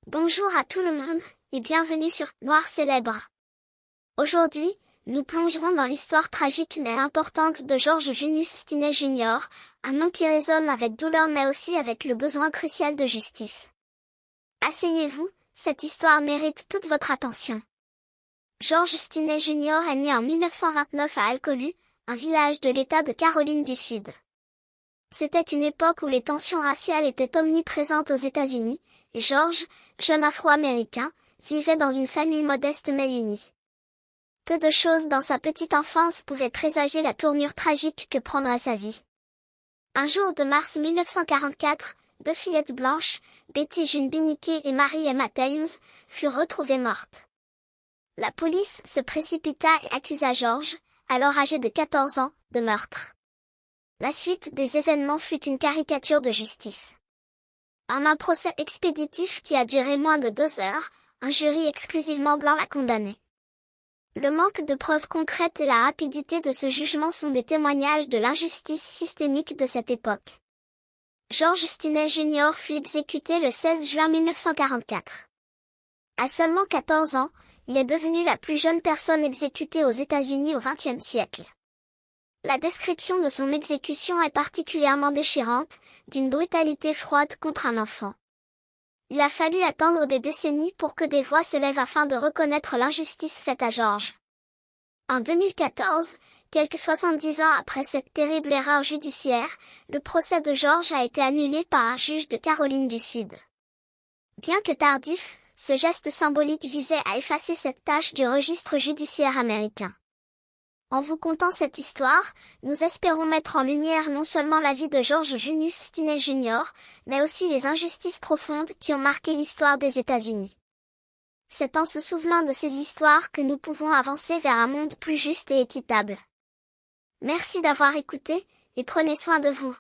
Bonjour à tout le monde, et bienvenue sur Noir Célèbre. Aujourd'hui, nous plongerons dans l'histoire tragique mais importante de George Junius Stinney Jr., un nom qui résonne avec douleur mais aussi avec le besoin crucial de justice. Asseyez-vous, cette histoire mérite toute votre attention. George Stinney Jr. est né en 1929 à Alcolu, un village de l'État de Caroline du Sud. C'était une époque où les tensions raciales étaient omniprésentes aux États-Unis, et George, jeune afro-américain, vivait dans une famille modeste mais unie. Peu de choses dans sa petite enfance pouvaient présager la tournure tragique que prendrait sa vie. Un jour de mars 1944, deux fillettes blanches, Betty June Biniquet et Mary Emma Thames, furent retrouvées mortes. La police se précipita et accusa George, alors âgé de 14 ans, de meurtre. La suite des événements fut une caricature de justice. En un procès expéditif qui a duré moins de 2 heures, un jury exclusivement blanc l'a condamné. Le manque de preuves concrètes et la rapidité de ce jugement sont des témoignages de l'injustice systémique de cette époque. George Stinney Jr. fut exécuté le 16 juin 1944. À seulement 14 ans, il est devenu la plus jeune personne exécutée aux États-Unis au XXe siècle. La description de son exécution est particulièrement déchirante, d'une brutalité froide contre un enfant. Il a fallu attendre des décennies pour que des voix se lèvent afin de reconnaître l'injustice faite à George. En 2014, quelques 70 ans après cette terrible erreur judiciaire, le procès de George a été annulé par un juge de Caroline du Sud. Bien que tardif, ce geste symbolique visait à effacer cette tache du registre judiciaire américain. En vous contant cette histoire, nous espérons mettre en lumière non seulement la vie de George Junius Stinney Jr., mais aussi les injustices profondes qui ont marqué l'histoire des États-Unis. C'est en se souvenant de ces histoires que nous pouvons avancer vers un monde plus juste et équitable. Merci d'avoir écouté, et prenez soin de vous.